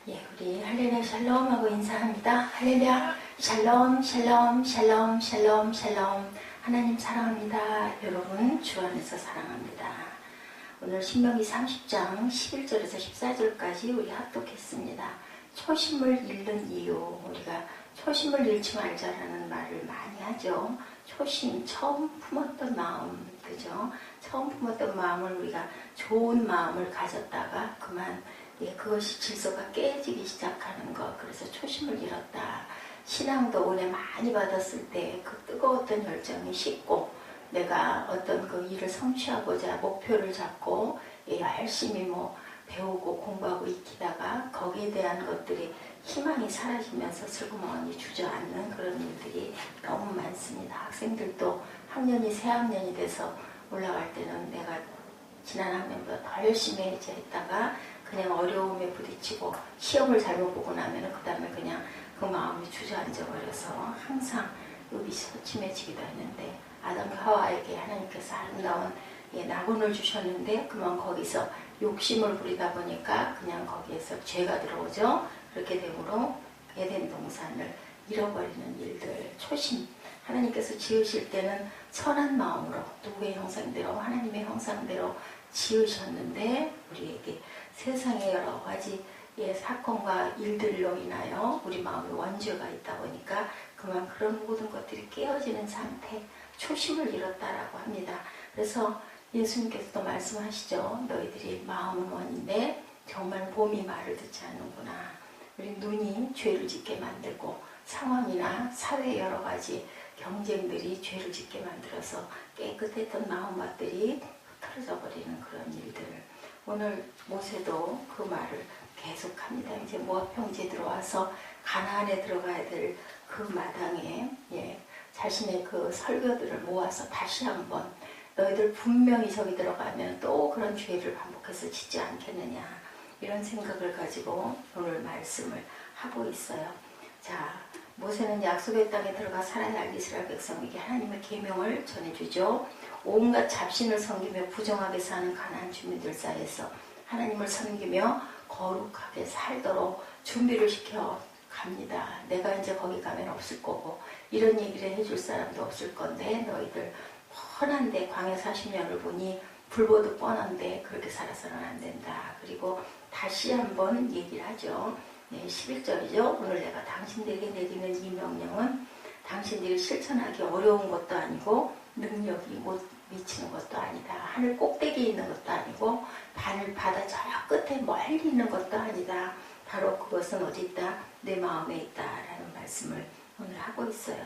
예, 우리 할렐루야 샬롬 하고 인사합니다. 할렐루야 샬롬 샬롬 샬롬 샬롬 샬롬. 하나님 사랑합니다. 여러분 주 안에서 사랑합니다. 오늘 신명기 30장 11절에서 14절까지 우리 합독했습니다. 초심을 잃는 이유. 우리가 초심을 잃지 말자라는 말을 많이 하죠. 초심, 처음 품었던 마음, 그죠? 처음 품었던 마음을 우리가 좋은 마음을 가졌다가 그만 그것이 질서가 깨지기 시작하는 것. 그래서 초심을 잃었다. 신앙도 은혜 많이 받았을 때 그 뜨거웠던 열정이 식고 내가 어떤 그 일을 성취하고자 목표를 잡고 열심히 배우고 공부하고 익히다가 거기에 대한 것들이 희망이 사라지면서 슬그머니 주저앉는 그런 일들이 너무 많습니다. 학생들도 학년이 새 학년이 돼서 올라갈 때는 내가 지난 학년보다 더 열심히 했다가 그냥 어려움에 부딪히고 시험을 잘못 보고 나면 그 다음에 그냥 그 마음이 주저앉아 버려서 항상 의비 소침해지기도 했는데 아담과 하와에게 하나님께서 아름다운 낙원을 주셨는데 그만 거기서 욕심을 부리다 보니까 그냥 거기에서 죄가 들어오죠. 그렇게 되므로 에덴 동산을 잃어버리는 일들. 초심. 하나님께서 지으실 때는 선한 마음으로 누구의 형상대로 하나님의 형상대로 지으셨는데 우리에게 세상의 여러 가지 사건과 일들로 인하여 우리 마음에 원죄가 있다 보니까 그만 그런 모든 것들이 깨어지는 상태, 초심을 잃었다라고 합니다. 그래서 예수님께서도 말씀하시죠. 너희들이 마음은 원인데 정말 몸이 말을 듣지 않는구나. 우리 눈이 죄를 짓게 만들고 상황이나 사회 여러 가지 경쟁들이 죄를 짓게 만들어서 깨끗했던 마음밭들이 흐트러져 버리는 그런 일들. 오늘 모세도 그 말을 계속합니다. 이제 모압 평지에 들어와서 가나안에 들어가야 될 그 마당에 자신의 그 설교들을 모아서 다시 한번 너희들 분명히 저기 들어가면 또 그런 죄를 반복해서 짓지 않겠느냐 이런 생각을 가지고 오늘 말씀을 하고 있어요. 자, 모세는 약속의 땅에 들어가 살아야 할 이스라엘 백성에게 하나님의 계명을 전해주죠. 온갖 잡신을 섬기며 부정하게 사는 가나안 주민들 사이에서 하나님을 섬기며 거룩하게 살도록 준비를 시켜 갑니다. 내가 이제 거기 가면 없을 거고 이런 얘기를 해줄 사람도 없을 건데 너희들 뻔한데 광야 40년을 보니 불보듯 뻔한데 그렇게 살아서는 안 된다. 그리고 다시 한번 얘기를 하죠. 11절이죠. 오늘 내가 당신들에게 내리는 이 명령은 당신들이 실천하기 어려운 것도 아니고 능력이 못 미치는 것도 아니다. 하늘 꼭대기에 있는 것도 아니고 바다 저 끝에 멀리 있는 것도 아니다. 바로 그것은 어디 있다? 내 마음에 있다. 라는 말씀을 오늘 하고 있어요.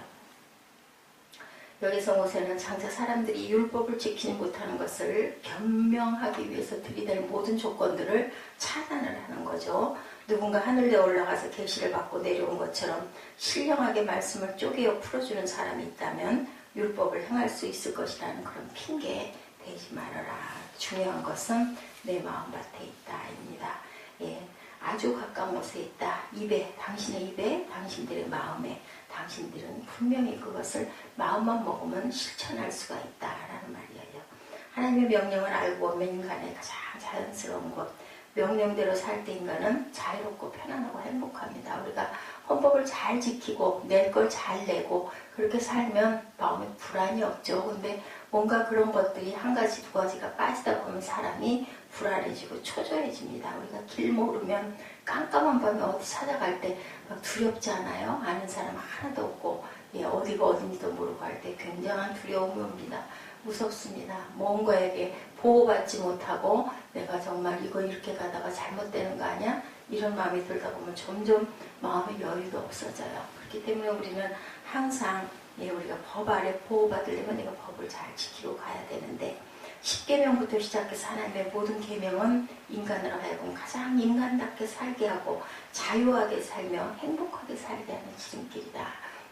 여기서 모세는 장차 사람들이 율법을 지키지 못하는 것을 변명하기 위해서 들이댈 모든 조건들을 차단을 하는 거죠. 누군가 하늘에 올라가서 계시를 받고 내려온 것처럼 신령하게 말씀을 쪼개어 풀어주는 사람이 있다면 율법을 행할 수 있을 것이라는 그런 핑계 대지 말아라. 중요한 것은 내 마음밭에 있다입니다. 아주 가까운 곳에 있다. 당신의 입에, 당신들의 마음에, 당신들은 분명히 그것을 마음만 먹으면 실천할 수가 있다라는 말이에요. 하나님의 명령을 알고 보면 인간의 가장 자연스러운 것, 명령대로 살 때 인간은 자유롭고 편안하고 행복합니다. 우리가 헌법을 잘 지키고 낼 걸 잘 내고 그렇게 살면 마음에 불안이 없죠. 근데 뭔가 그런 것들이 한 가지 두 가지가 빠지다 보면 사람이 불안해지고 초조해집니다. 우리가 길 모르면 깜깜한 밤에 어디 찾아갈 때 막 두렵지 않아요? 아는 사람 하나도 없고 어디가 어딘지도 모르고 할 때 굉장한 두려움이 옵니다. 무섭습니다. 뭔가에게 보호받지 못하고 내가 정말 이거 이렇게 가다가 잘못되는 거 아니야? 이런 마음이 들다 보면 점점 마음의 여유도 없어져요. 그렇기 때문에 우리는 항상 우리가 법 아래 보호받으려면 내가 법을 잘 지키고 가야 되는데 10계명부터 시작해서 하나님의 모든 계명은 인간으로 하여금 가장 인간답게 살게 하고 자유하게 살며 행복하게 살게 하는 지름길이다.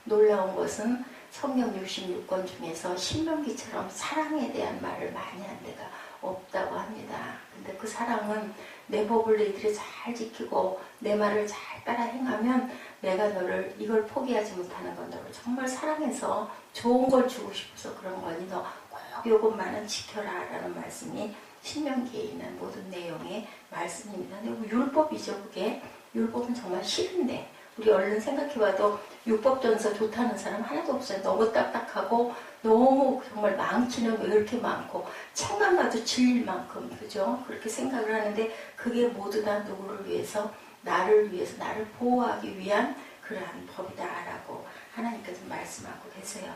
놀라운 것은 성경 66권 중에서 신명기처럼 사랑에 대한 말을 많이 한 데가 없다고 합니다. 근데 그 사랑은 내 법을 너희들이 잘 지키고 내 말을 잘 따라 행하면 내가 너를 이걸 포기하지 못하는 건 너를 정말 사랑해서 좋은 걸 주고 싶어서 그런 거니 너 꼭 요것만은 지켜라 라는 말씀이 신명기에 있는 모든 내용의 말씀입니다. 근데 율법이죠. 그게 율법은 정말 싫은데 우리 얼른 생각해봐도 율법전서 좋다는 사람 하나도 없어요. 너무 딱딱하고 너무 정말 많기는 왜 이렇게 많고 책만 봐도 질릴 만큼 그죠? 그렇게 생각을 하는데 그게 모두 다 누구를 위해서 나를 위해서 나를 보호하기 위한 그러한 법이다라고 하나님께서 말씀하고 계세요.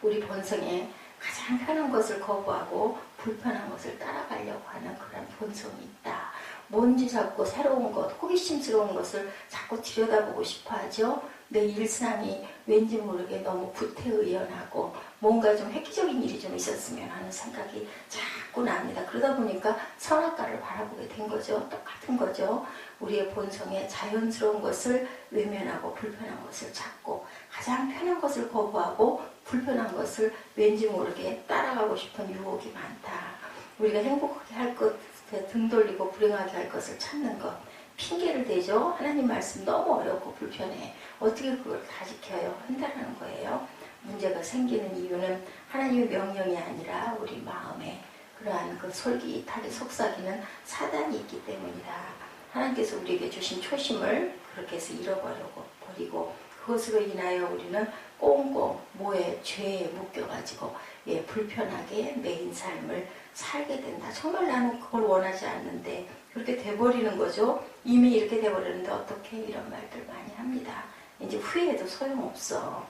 우리 본성에 가장 편한 것을 거부하고 불편한 것을 따라가려고 하는 그런 본성이 있다. 뭔지 자꾸 새로운 것, 호기심스러운 것을 자꾸 들여다보고 싶어 하죠. 내 일상이 왠지 모르게 너무 구태의연하고 뭔가 좀 획기적인 일이 좀 있었으면 하는 생각이 자꾸 납니다. 그러다 보니까 선악과를 바라보게 된 거죠. 똑같은 거죠. 우리의 본성에 자연스러운 것을 외면하고 불편한 것을 찾고 가장 편한 것을 거부하고 불편한 것을 왠지 모르게 따라가고 싶은 유혹이 많다. 우리가 행복하게 할 것, 등 돌리고 불행하게 할 것을 찾는 것. 핑계를 대죠. 하나님 말씀 너무 어렵고 불편해. 어떻게 그걸 다 지켜요? 한다는 거예요. 문제가 생기는 이유는 하나님의 명령이 아니라 우리 마음에 그러한 그 솔깃하게 속삭이는 사단이 있기 때문이다. 하나님께서 우리에게 주신 초심을 그렇게 해서 잃어버리고 버리고 그것으로 인하여 우리는 꽁꽁 뭐에 죄에 묶여가지고 불편하게 매인 삶을 살게 된다. 정말 나는 그걸 원하지 않는데 그렇게 돼버리는 거죠. 이미 이렇게 돼버리는데 어떻게 이런 말들 많이 합니다. 이제 후회해도 소용없어.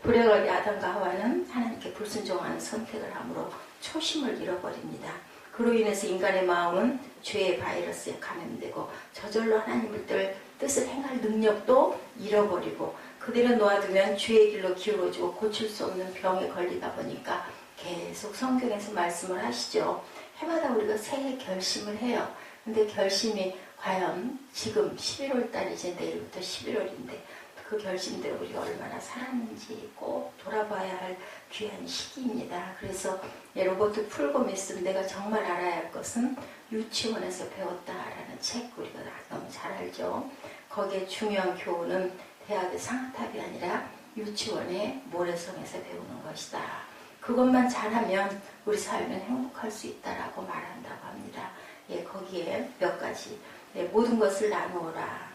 불행하게 아담과 하와는 하나님께 불순종하는 선택을 함으로 초심을 잃어버립니다. 그로 인해서 인간의 마음은 죄의 바이러스에 감염되고 저절로 하나님의 뜻을 행할 능력도 잃어버리고 그대로 놓아두면 죄의 길로 기울어지고 고칠 수 없는 병에 걸리다 보니까 계속 성경에서 말씀을 하시죠. 해마다 우리가 새해 결심을 해요. 근데 결심이 과연 지금 11월 달이지 내일부터 11월인데 그 결심대로 우리가 얼마나 살았는지 꼭 돌아봐야 할 귀한 시기입니다. 그래서 로버트 풀고메스 내가 정말 알아야 할 것은 유치원에서 배웠다라는 책 우리가 너무 잘 알죠. 거기에 중요한 교훈은 대학의 상탑이 아니라 유치원의 모래성에서 배우는 것이다. 그것만 잘하면 우리 삶은 행복할 수 있다라고 말한다고 합니다. 거기에 몇 가지 모든 것을 나누어라.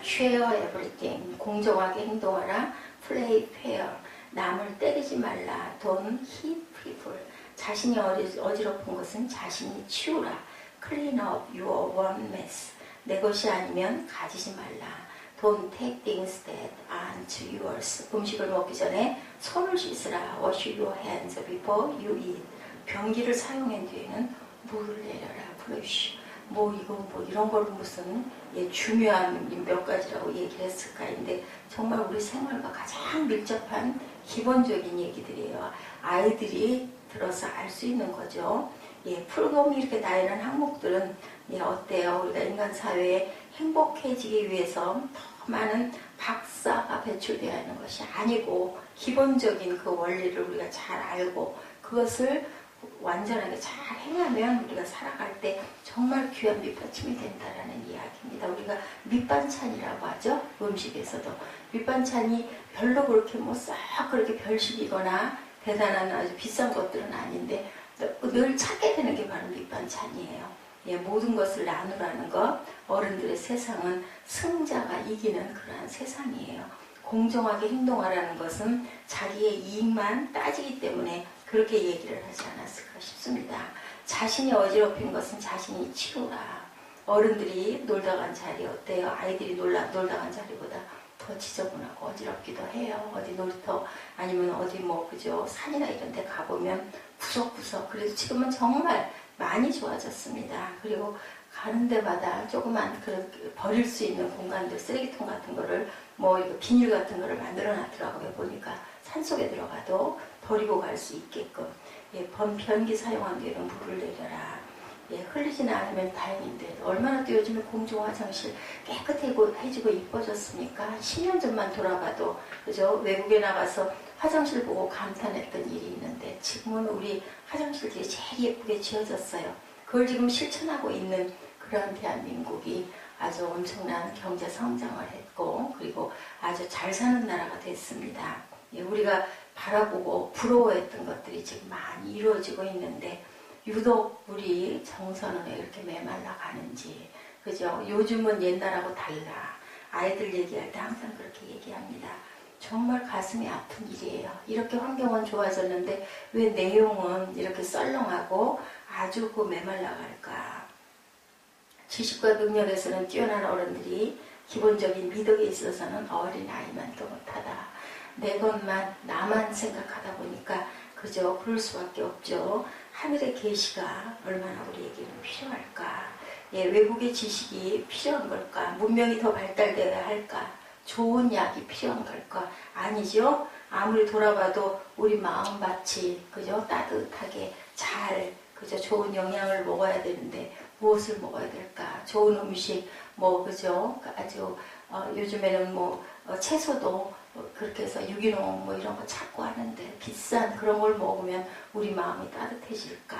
share everything. 공정하게 행동하라. play fair. 남을 때리지 말라. don't hit people. 자신이 어지럽은 것은 자신이 치우라. clean up your own mess. 내 것이 아니면 가지지 말라. Don't take things that aren't yours. 음식을 먹기 전에 손을 씻으라. Wash your hands before you eat. 변기를 사용한 뒤에는 물을 내려라. Flush. 이거 이런 걸 무슨 중요한 몇 가지라고 얘기를 했을까인데 정말 우리 생활과 가장 밀접한 기본적인 얘기들이에요. 아이들이 들어서 알 수 있는 거죠. 풀곰이 이렇게 나열한 항목들은 어때요? 우리가 인간 사회에 행복해지기 위해서 더 많은 박사가 배출되어야 하는 것이 아니고 기본적인 그 원리를 우리가 잘 알고 그것을 완전하게 잘 행하면 우리가 살아갈 때 정말 귀한 밑받침이 된다라는 이야기입니다. 우리가 밑반찬이라고 하죠. 음식에서도 밑반찬이 별로 그렇게 싹 그렇게 별식이거나 대단한 아주 비싼 것들은 아닌데 늘 찾게 되는 게 바로 밑반찬이에요. 모든 것을 나누라는 것. 어른들의 세상은 승자가 이기는 그러한 세상이에요. 공정하게 행동하라는 것은 자기의 이익만 따지기 때문에 그렇게 얘기를 하지 않았을까 싶습니다. 자신이 어지럽힌 것은 자신이 치우라. 어른들이 놀다 간 자리 어때요? 아이들이 놀다 간 자리보다 더 지저분하고 어지럽기도 해요. 어디 놀이터 아니면 어디 그죠? 산이나 이런 데 가보면 구석구석. 그래서 지금은 정말 많이 좋아졌습니다. 그리고 가는 데마다 조그만 버릴 수 있는 공간들, 쓰레기통 같은 거를 이거 비닐 같은 거를 만들어 놨더라고요. 보니까 산속에 들어가도 버리고 갈 수 있게끔 변기 사용한 뒤에는 물을 내려라. 흘리지는 않으면 다행인데 얼마나 또 요즘에 공중 화장실 깨끗해지고 이뻐졌습니까? 10년 전만 돌아봐도 그죠? 외국에 나가서 화장실 보고 감탄했던 일이 있는데 지금은 우리 화장실들이 제일 예쁘게 지어졌어요. 그걸 지금 실천하고 있는 그런 대한민국이 아주 엄청난 경제 성장을 했고 그리고 아주 잘 사는 나라가 됐습니다. 우리가 바라보고 부러워했던 것들이 지금 많이 이루어지고 있는데 유독 우리 정서는 왜 이렇게 메말라 가는지 그죠? 요즘은 옛날하고 달라. 아이들 얘기할 때 항상 그렇게 얘기합니다. 정말 가슴이 아픈 일이에요. 이렇게 환경은 좋아졌는데 왜 내용은 이렇게 썰렁하고 아주 메말라갈까? 지식과 능력에서는 뛰어난 어른들이 기본적인 미덕에 있어서는 어린아이만도 못하다. 내 것만 나만 생각하다 보니까 그저 그럴 수밖에 없죠. 하늘의 계시가 얼마나 우리에게는 필요할까? 외국의 지식이 필요한 걸까? 문명이 더 발달되어야 할까? 좋은 약이 필요한 걸까? 아니죠. 아무리 돌아봐도 우리 마음밭이 그저 따뜻하게 잘 그저 좋은 영양을 먹어야 되는데 무엇을 먹어야 될까? 좋은 음식 그죠? 아주 요즘에는 채소도 그렇게 해서 유기농 이런 거 찾고 하는데 비싼 그런 걸 먹으면 우리 마음이 따뜻해질까?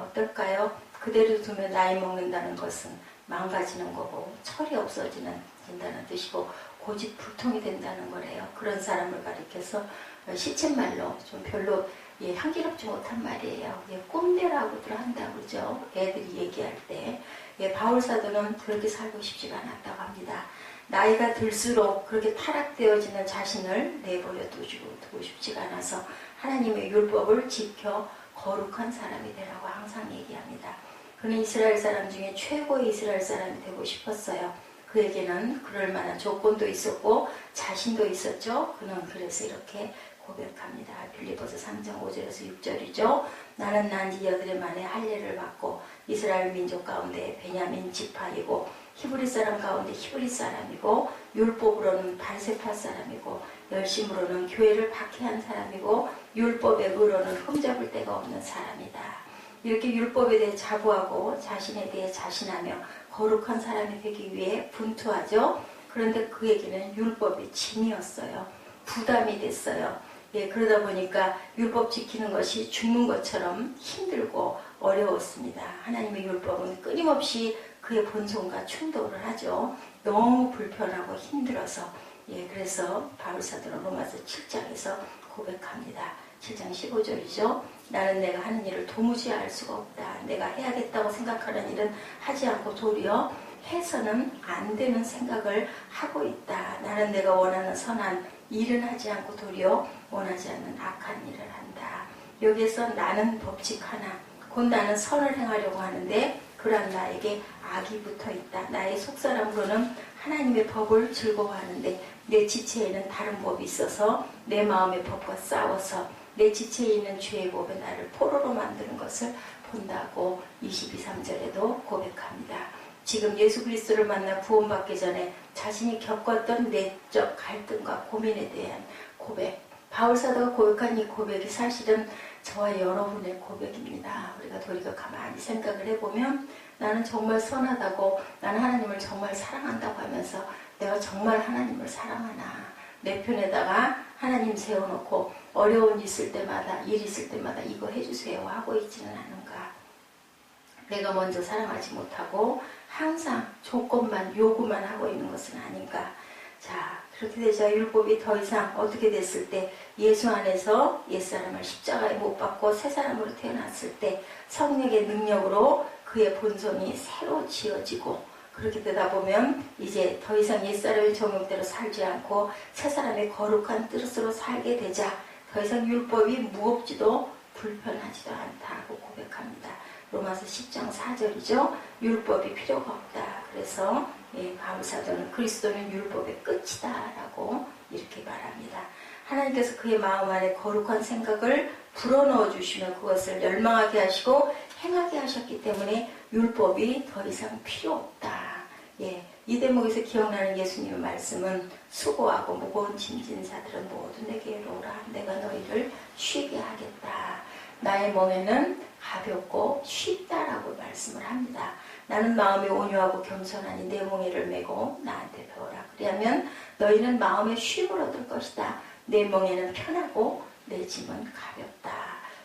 어떨까요? 그대로 두면 나이 먹는다는 것은 망가지는 거고 철이 없어진다는 뜻이고 고집불통이 된다는 거래요. 그런 사람을 가리켜서 시쳇말로 좀 별로 향기롭지 못한 말이에요. 꼼대라고들 한다고 그러죠. 애들이 얘기할 때. 바울사도는 그렇게 살고 싶지가 않았다고 합니다. 나이가 들수록 그렇게 타락되어지는 자신을 내버려 두고 싶지가 않아서 하나님의 율법을 지켜 거룩한 사람이 되라고 항상 얘기합니다. 그는 이스라엘 사람 중에 최고의 이스라엘 사람이 되고 싶었어요. 그에게는 그럴 만한 조건도 있었고 자신도 있었죠. 그는 그래서 이렇게 고백합니다. 빌립보서 3장 5절에서 6절이죠. 나는 난지 여드레 만에 할례를 받고 이스라엘 민족 가운데 베냐민 지파이고 히브리 사람 가운데 히브리 사람이고 율법으로는 발세파 사람이고 열심으로는 교회를 박해한 사람이고 율법의 의로는 흠잡을 데가 없는 사람이다. 이렇게 율법에 대해 자부하고 자신에 대해 자신하며 거룩한 사람이 되기 위해 분투하죠. 그런데 그에게는 율법이 짐이었어요. 부담이 됐어요. 그러다 보니까 율법 지키는 것이 죽는 것처럼 힘들고 어려웠습니다. 하나님의 율법은 끊임없이 그의 본성과 충돌을 하죠. 너무 불편하고 힘들어서 그래서 바울사도는 로마서 7장에서 고백합니다. 7장 15절이죠. 나는 내가 하는 일을 도무지 알 수가 없다. 내가 해야겠다고 생각하는 일은 하지 않고 도리어 해서는 안 되는 생각을 하고 있다. 나는 내가 원하는 선한 일은 하지 않고 도리어 원하지 않는 악한 일을 한다. 여기에서 나는 법칙 하나, 곧 나는 선을 행하려고 하는데 그러한 나에게 악이 붙어있다. 나의 속사람으로는 하나님의 법을 즐거워하는데 내 지체에는 다른 법이 있어서 내 마음의 법과 싸워서 내 지체에 있는 죄의 법에 나를 포로로 만드는 것을 본다고 22, 3절에도 고백합니다. 지금 예수 그리스도를 만나 구원받기 전에 자신이 겪었던 내적 갈등과 고민에 대한 고백, 바울사도가 고백한 이 고백이 사실은 저와 여러분의 고백입니다. 우리가 도리어 가만히 생각을 해보면 나는 정말 선하다고, 나는 하나님을 정말 사랑한다고 하면서 내가 정말 하나님을 사랑하나, 내 편에다가 하나님 세워놓고 어려운 일 있을 때마다 이거 해주세요 하고 있지는 않은가. 내가 먼저 사랑하지 못하고 항상 조건만 요구만 하고 있는 것은 아닌가. 자, 그렇게 되자 율법이 더 이상 어떻게 됐을 때 예수 안에서 옛사람을 십자가에 못 박고 새 사람으로 태어났을 때 성령의 능력으로 그의 본성이 새로 지어지고, 그렇게 되다 보면 이제 더 이상 옛사람의 정욕대로 살지 않고 새 사람의 거룩한 뜻으로 살게 되자 더 이상 율법이 무겁지도 불편하지도 않다고 고백합니다. 로마서 10장 4절이죠. 율법이 필요가 없다. 그래서 바울사도는 그리스도는 율법의 끝이다 라고 이렇게 말합니다. 하나님께서 그의 마음 안에 거룩한 생각을 불어넣어 주시며 그것을 열망하게 하시고 행하게 하셨기 때문에 율법이 더 이상 필요 없다. 이 대목에서 기억나는 예수님의 말씀은 수고하고 무거운 짐진 자들은 모두 내게로 오라. 내가 너희를 쉬게 하겠다. 나의 멍에는 가볍고 쉽다라고 말씀을 합니다. 나는 마음이 온유하고 겸손하니 내 멍에를 메고 나한테 배워라. 그리하면 너희는 마음에 쉼을 얻을 것이다. 내 멍에는 편하고 내 짐은 가볍다.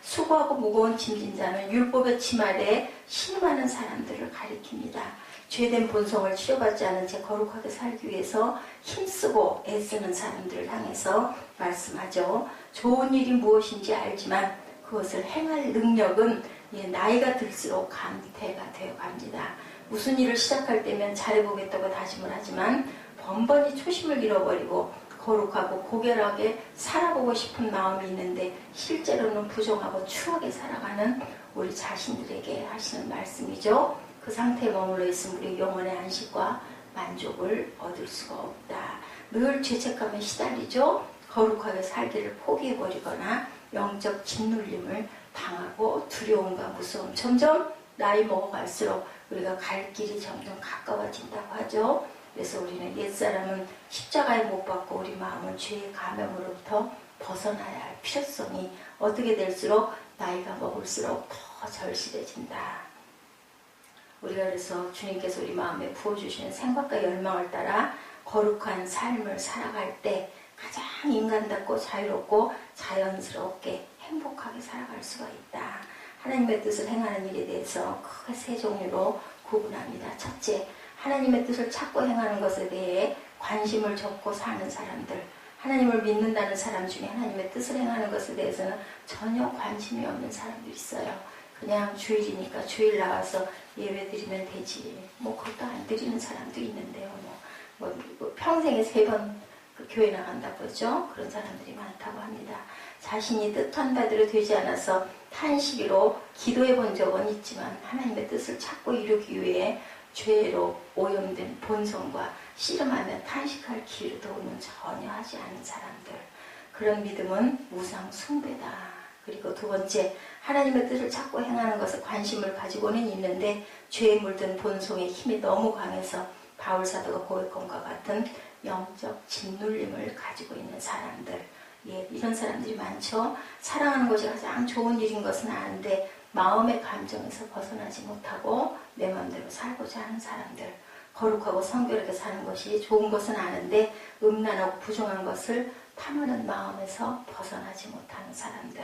수고하고 무거운 짐진 자는 율법의 침 아래 신음하는 사람들을 가리킵니다. 죄된 본성을 치료받지 않은 채 거룩하게 살기 위해서 힘쓰고 애쓰는 사람들을 향해서 말씀하죠. 좋은 일이 무엇인지 알지만 그것을 행할 능력은 나이가 들수록 감퇴가 되어 갑니다. 무슨 일을 시작할 때면 잘해보겠다고 다짐을 하지만 번번이 초심을 잃어버리고 거룩하고 고결하게 살아보고 싶은 마음이 있는데 실제로는 부정하고 추하게 살아가는 우리 자신들에게 하시는 말씀이죠. 그 상태에 머물러 있으면 우리 영혼의 안식과 만족을 얻을 수가 없다. 늘 죄책감에 시달리죠. 거룩하게 살기를 포기해버리거나 영적 짓눌림을 당하고 두려움과 무서움, 점점 나이 먹어갈수록 우리가 갈 길이 점점 가까워진다고 하죠. 그래서 우리는 옛사람은 십자가에 못 박고 우리 마음은 죄의 감염으로부터 벗어나야 할 필요성이 어떻게 될수록 나이가 먹을수록 더 절실해진다. 우리가 그래서 주님께서 우리 마음에 부어주시는 생각과 열망을 따라 거룩한 삶을 살아갈 때 가장 인간답고 자유롭고 자연스럽게 행복하게 살아갈 수가 있다. 하나님의 뜻을 행하는 일에 대해서 크게 세 종류로 구분합니다. 첫째, 하나님의 뜻을 찾고 행하는 것에 대해 관심을 접고 사는 사람들, 하나님을 믿는다는 사람 중에 하나님의 뜻을 행하는 것에 대해서는 전혀 관심이 없는 사람도 있어요. 그냥 주일이니까 주일 나와서 예배 드리면 되지. 그것도 안 드리는 사람도 있는데요. 평생에 3번 교회 나간다고 하죠. 그런 사람들이 많다고 합니다. 자신이 뜻한 바대로 되지 않아서 탄식으로 기도해 본 적은 있지만 하나님의 뜻을 찾고 이루기 위해 죄로 오염된 본성과 씨름하며 탄식할 기도는 전혀 하지 않은 사람들. 그런 믿음은 우상 숭배다. 그리고 두 번째, 하나님의 뜻을 찾고 행하는 것에 관심을 가지고는 있는데 죄에 물든 본성의 힘이 너무 강해서 바울 사도가 고백한 것과 같은 영적 짓눌림을 가지고 있는 사람들. 이런 사람들이 많죠. 사랑하는 것이 가장 좋은 일인 것은 아는데 마음의 감정에서 벗어나지 못하고 내 마음대로 살고자 하는 사람들. 거룩하고 성결하게 사는 것이 좋은 것은 아는데 음란하고 부정한 것을 탐하는 마음에서 벗어나지 못하는 사람들.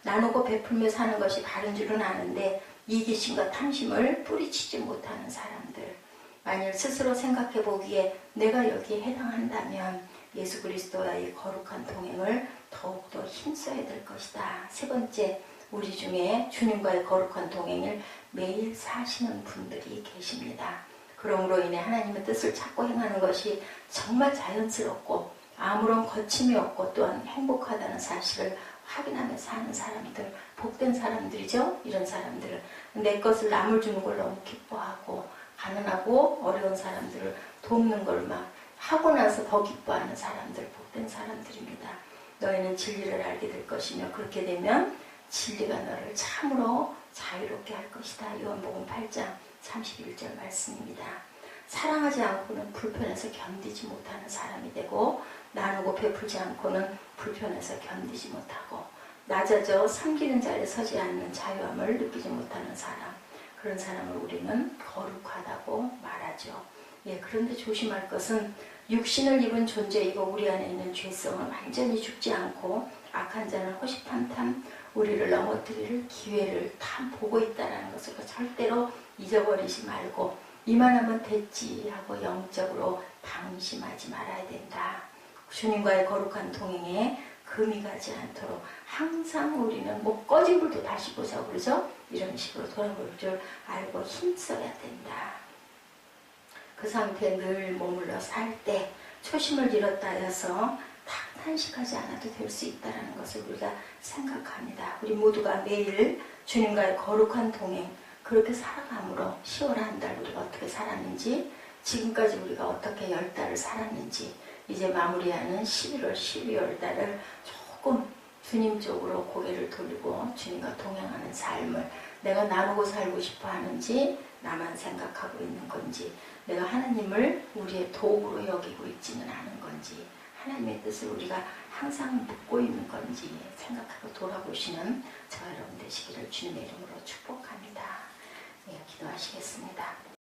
나누고 베풀며 사는 것이 바른 줄은 아는데 이기심과 탐심을 뿌리치지 못하는 사람들. 만일 스스로 생각해 보기에 내가 여기에 해당한다면 예수 그리스도와의 거룩한 동행을 더욱더 힘써야 될 것이다. 세 번째, 우리 중에 주님과의 거룩한 동행을 매일 사시는 분들이 계십니다. 그러므로 인해 하나님의 뜻을 찾고 행하는 것이 정말 자연스럽고 아무런 거침이 없고 또한 행복하다는 사실을 확인하며 사는 사람들, 복된 사람들이죠. 이런 사람들은 내 것을 남을 주는 걸 너무 기뻐하고 가난하고 어려운 사람들을 돕는 걸 막 하고 나서 더 기뻐하는 사람들, 복된 사람들입니다. 너희는 진리를 알게 될 것이며 그렇게 되면 진리가 너를 참으로 자유롭게 할 것이다. 요한복음 8장 31절 말씀입니다. 사랑하지 않고는 불편해서 견디지 못하는 사람이 되고 나누고 베풀지 않고는 불편해서 견디지 못하고 낮아져 섬기는 자리에 서지 않는 자유함을 느끼지 못하는 사람, 그런 사람을 우리는 거룩하다고 말하죠. 그런데 조심할 것은 육신을 입은 존재이고 우리 안에 있는 죄성은 완전히 죽지 않고 악한 자는 호시탐탐 우리를 넘어뜨릴 기회를 다 보고 있다는 것을 절대로 잊어버리지 말고 이만하면 됐지 하고 영적으로 방심하지 말아야 된다. 주님과의 거룩한 동행에 금이 가지 않도록 항상 우리는 꺼진 불도 다시 보자고 그러죠? 이런 식으로 돌아볼 줄 알고 힘써야 된다. 그 상태에 늘 머물러 살 때 초심을 잃었다 해서 탄식하지 않아도 될 수 있다는 것을 우리가 생각합니다. 우리 모두가 매일 주님과의 거룩한 동행, 그렇게 살아감으로 10월 한 달 우리가 어떻게 살았는지, 지금까지 우리가 어떻게 10달을 살았는지, 이제 마무리하는 11월, 12월 달을 조금 주님 쪽으로 고개를 돌리고 주님과 동행하는 삶을 내가 나누고 살고 싶어 하는지, 나만 생각하고 있는 건지, 내가 하나님을 우리의 도구로 여기고 있지는 않은 건지, 하나님의 뜻을 우리가 항상 묻고 있는 건지 생각하고 돌아보시는 저와 여러분 되시기를 주님의 이름으로 축복합니다. 기도하시겠습니다.